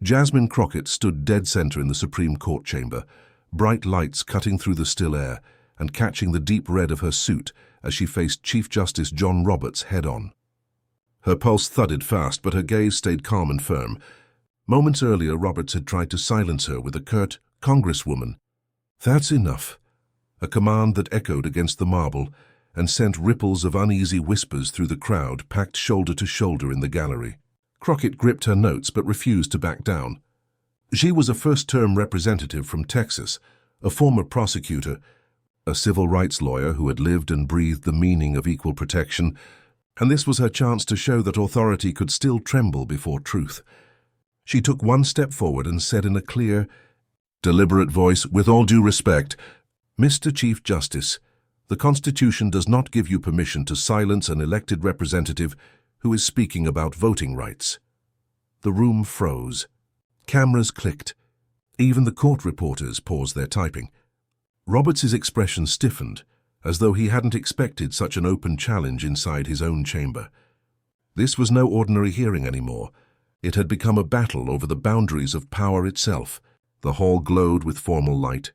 Jasmine Crockett stood dead center in the Supreme Court chamber, bright lights cutting through the still air and catching the deep red of her suit as she faced Chief Justice John Roberts head-on. Her pulse thudded fast, but her gaze stayed calm and firm. Moments earlier, Roberts had tried to silence her with a curt, "Congresswoman." "That's enough," a command that echoed against the marble and sent ripples of uneasy whispers through the crowd packed shoulder to shoulder in the gallery. Crockett gripped her notes but refused to back down. She was a first-term representative from Texas, a former prosecutor, a civil rights lawyer who had lived and breathed the meaning of equal protection, and this was her chance to show that authority could still tremble before truth. She took one step forward and said in a clear, deliberate voice, "With all due respect, Mr. Chief Justice, the Constitution does not give you permission to silence an elected representative who is speaking about voting rights." The room froze. Cameras clicked. Even the court reporters paused their typing. Roberts's expression stiffened, as though he hadn't expected such an open challenge inside his own chamber. This was no ordinary hearing anymore. It had become a battle over the boundaries of power itself. The hall glowed with formal light.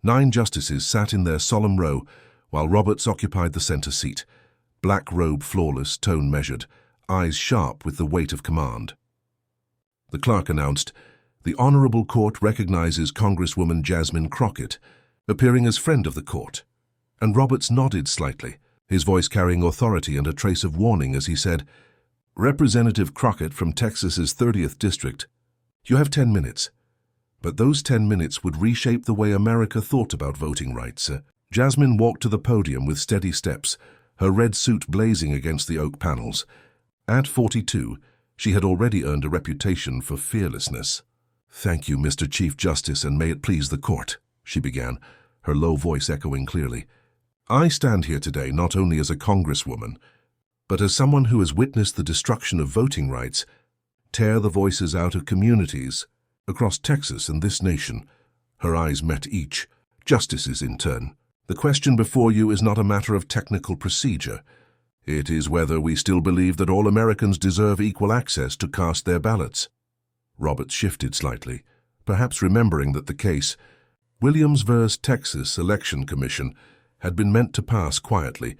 9 justices sat in their solemn row, while Roberts occupied the center seat, black robe flawless, tone measured, eyes sharp with the weight of command. The clerk announced, "The Honorable Court recognizes Congresswoman Jasmine Crockett, appearing as friend of the court," and Roberts nodded slightly, his voice carrying authority and a trace of warning as he said, "Representative Crockett from Texas's 30th District, you have 10 minutes. But those 10 minutes would reshape the way America thought about voting rights." Jasmine walked to the podium with steady steps, her red suit blazing against the oak panels. At 42, she had already earned a reputation for fearlessness. "Thank you, Mr. Chief Justice, and may it please the court," she began, her low voice echoing clearly. "I stand here today not only as a congresswoman, but as someone who has witnessed the destruction of voting rights tear the voices out of communities across Texas and this nation." Her eyes met each, justices in turn. "The question before you is not a matter of technical procedure. It is whether we still believe that all Americans deserve equal access to cast their ballots." Roberts shifted slightly, perhaps remembering that the case, Williams v. Texas Election Commission, had been meant to pass quietly,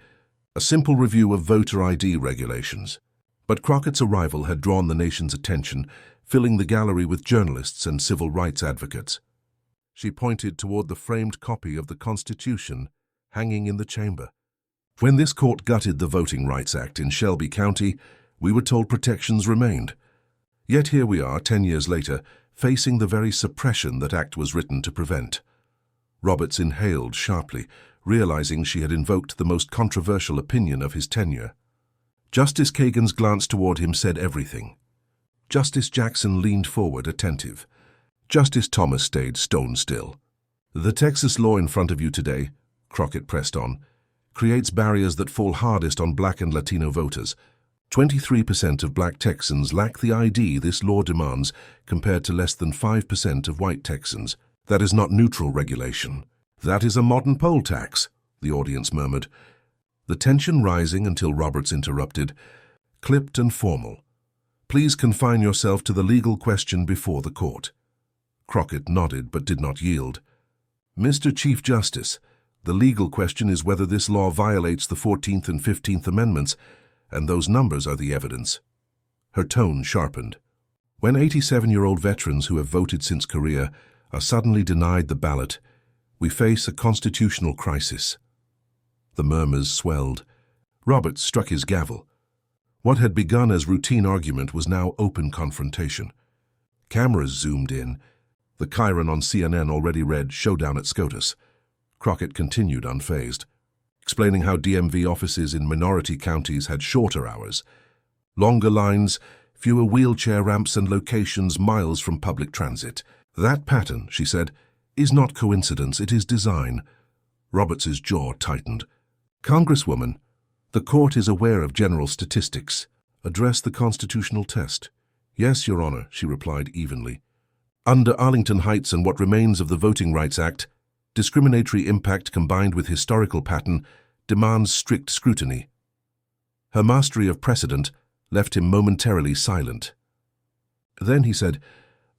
a simple review of voter ID regulations. But Crockett's arrival had drawn the nation's attention, filling the gallery with journalists and civil rights advocates. She pointed toward the framed copy of the Constitution hanging in the chamber. "When this court gutted the Voting Rights Act in Shelby County, we were told protections remained. Yet here we are, 10 years later, facing the very suppression that act was written to prevent." Roberts inhaled sharply, realizing she had invoked the most controversial opinion of his tenure. Justice Kagan's glance toward him said everything. Justice Jackson leaned forward, attentive. Justice Thomas stayed stone still. "The Texas law in front of you today," Crockett pressed on, "creates barriers that fall hardest on Black and Latino voters. 23% of Black Texans lack the ID this law demands, compared to less than 5% of white Texans. That is not neutral regulation. That is a modern poll tax," the audience murmured. The tension rising until Roberts interrupted, clipped and formal. "Please confine yourself to the legal question before the court." Crockett nodded but did not yield. "Mr. Chief Justice, the legal question is whether this law violates the 14th and 15th Amendments, and those numbers are the evidence." Her tone sharpened. "When 87-year-old veterans who have voted since Korea are suddenly denied the ballot, we face a constitutional crisis." The murmurs swelled. Roberts struck his gavel. What had begun as routine argument was now open confrontation. Cameras zoomed in. The Chiron on CNN already read "Showdown at SCOTUS." Crockett continued unfazed, explaining how DMV offices in minority counties had shorter hours, longer lines, fewer wheelchair ramps and locations miles from public transit. "That pattern," she said, "is not coincidence, it is design." Roberts's jaw tightened. "Congresswoman, the court is aware of general statistics. Address the constitutional test." "Yes, Your Honor," she replied evenly. "Under Arlington Heights and what remains of the Voting Rights Act, discriminatory impact combined with historical pattern demands strict scrutiny." Her mastery of precedent left him momentarily silent. Then he said,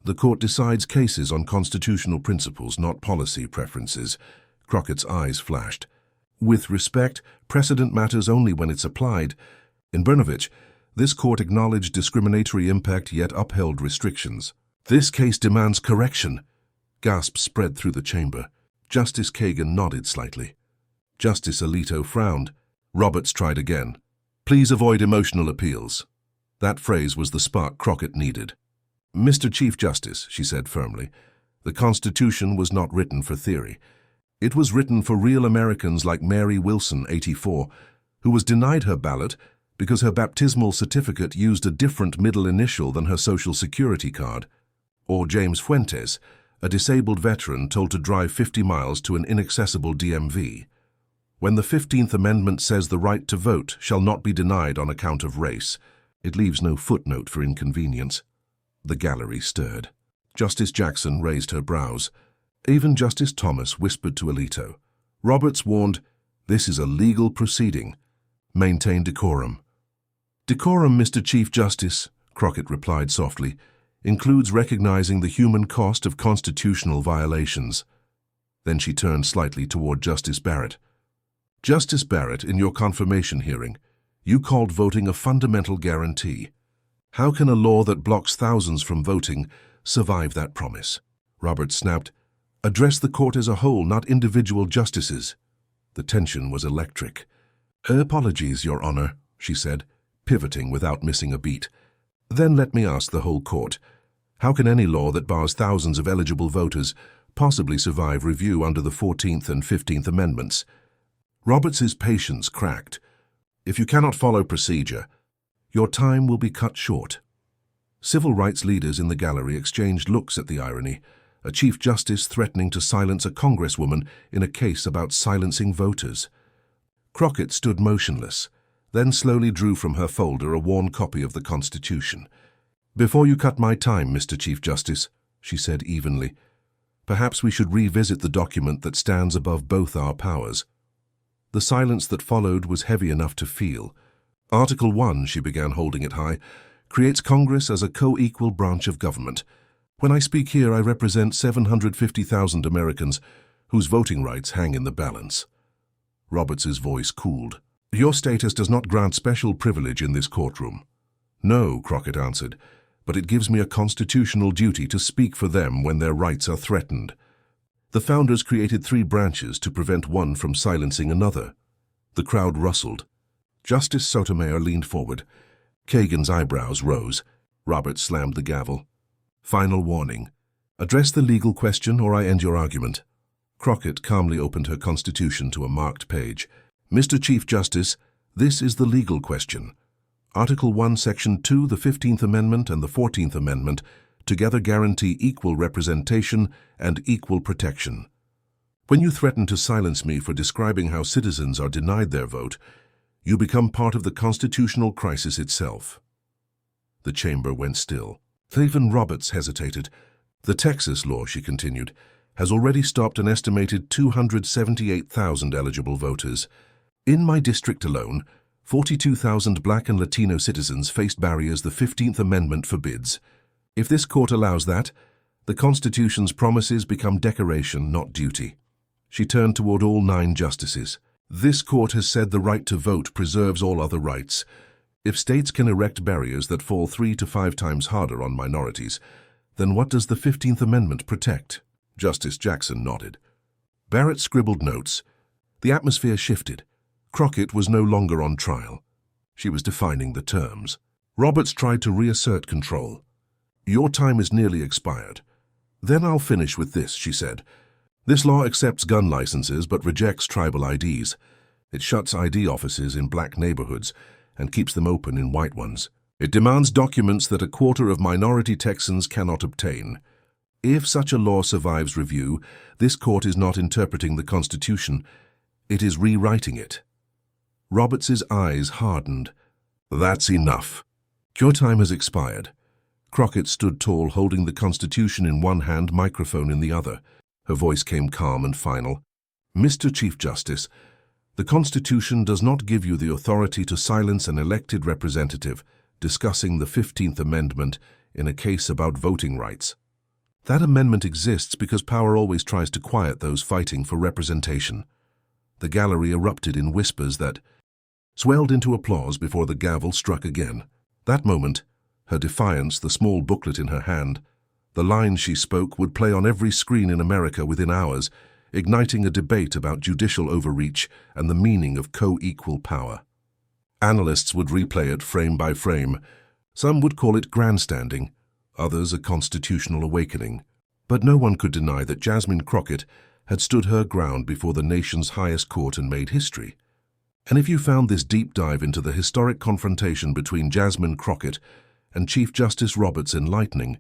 The court decides cases on constitutional principles, not policy preferences. Crockett's eyes flashed. With respect, precedent matters only when it's applied. In Brnovich, this court acknowledged discriminatory impact yet upheld restrictions. This case demands correction. Gasps spread through the chamber. Justice Kagan nodded slightly. Justice Alito frowned. Roberts tried again. Please avoid emotional appeals. That phrase was the spark Crockett needed. Mr. Chief Justice, she said firmly, the Constitution was not written for theory. It was written for real Americans like Mary Wilson, 84, who was denied her ballot because her baptismal certificate used a different middle initial than her Social Security card. Or James Fuentes, a disabled veteran told to drive 50 miles to an inaccessible DMV. When the 15th Amendment says the right to vote shall not be denied on account of race, it leaves no footnote for inconvenience. The gallery stirred. Justice Jackson raised her brows. Even Justice Thomas whispered to Alito. Roberts warned, "This is a legal proceeding. Maintain decorum." "Decorum, Mr. Chief Justice," Crockett replied softly, "includes recognizing the human cost of constitutional violations." Then she turned slightly toward Justice Barrett. "Justice Barrett, in your confirmation hearing, you called voting a fundamental guarantee. How can a law that blocks thousands from voting survive that promise?" Roberts snapped, "Address the court as a whole, not individual justices." The tension was electric. "Apologies, Your Honor," she said, pivoting without missing a beat. "Then let me ask the whole court, how can any law that bars thousands of eligible voters possibly survive review under the 14th and 15th Amendments?" Roberts's patience cracked. "If you cannot follow procedure, your time will be cut short." Civil rights leaders in the gallery exchanged looks at the irony, a Chief Justice threatening to silence a Congresswoman in a case about silencing voters. Crockett stood motionless, then slowly drew from her folder a worn copy of the Constitution. "Before you cut my time, Mr. Chief Justice," she said evenly, "perhaps we should revisit the document that stands above both our powers." The silence that followed was heavy enough to feel. Article 1, she began, holding it high, creates Congress as a co-equal branch of government. When I speak here, I represent 750,000 Americans whose voting rights hang in the balance. Roberts's voice cooled. "Your status does not grant special privilege in this courtroom." "No," Crockett answered, "but it gives me a constitutional duty to speak for them when their rights are threatened. The founders created 3 branches to prevent one from silencing another." The crowd rustled. Justice Sotomayor leaned forward. Kagan's eyebrows rose. Roberts slammed the gavel. "Final warning. Address the legal question or I end your argument." Crockett calmly opened her Constitution to a marked page. "Mr. Chief Justice, this is the legal question. Article 1, Section 2, the 15th Amendment and the 14th Amendment together guarantee equal representation and equal protection. When you threaten to silence me for describing how citizens are denied their vote, you become part of the constitutional crisis itself." The chamber went still. Even Roberts hesitated. "The Texas law," she continued, "has already stopped an estimated 278,000 eligible voters. In my district alone, 42,000 Black and Latino citizens faced barriers the 15th Amendment forbids. If this court allows that, the Constitution's promises become decoration, not duty." She turned toward all 9 justices. "This court has said the right to vote preserves all other rights. If states can erect barriers that fall 3 to 5 times harder on minorities, then what does the 15th Amendment protect?" Justice Jackson nodded. Barrett scribbled notes. The atmosphere shifted. Crockett was no longer on trial. She was defining the terms. Roberts tried to reassert control. "Your time is nearly expired." "Then I'll finish with this," she said. "This law accepts gun licenses but rejects tribal IDs. It shuts ID offices in Black neighborhoods and keeps them open in white ones. It demands documents that a quarter of minority Texans cannot obtain. If such a law survives review, this court is not interpreting the Constitution, it is rewriting it." Roberts's eyes hardened. "That's enough. Your time has expired." Crockett stood tall, holding the Constitution in one hand, microphone in the other. Her voice came calm and final. "Mr. Chief Justice, the Constitution does not give you the authority to silence an elected representative discussing the 15th Amendment in a case about voting rights." That amendment exists because power always tries to quiet those fighting for representation. The gallery erupted in whispers that swelled into applause before the gavel struck again. That moment, her defiance, the small booklet in her hand, the lines she spoke would play on every screen in America within hours, igniting a debate about judicial overreach and the meaning of co-equal power. Analysts would replay it frame by frame. Some would call it grandstanding, others a constitutional awakening. But no one could deny that Jasmine Crockett had stood her ground before the nation's highest court and made history. And if you found this deep dive into the historic confrontation between Jasmine Crockett and Chief Justice Roberts enlightening,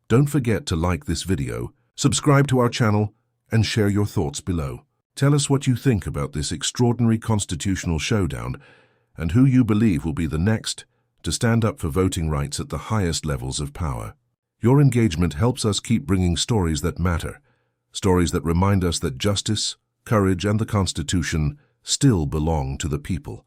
don't forget to like this video, subscribe to our channel, and share your thoughts below. Tell us what you think about this extraordinary constitutional showdown and who you believe will be the next to stand up for voting rights at the highest levels of power. Your engagement helps us keep bringing stories that matter, stories that remind us that justice, courage, and the Constitution still belong to the people.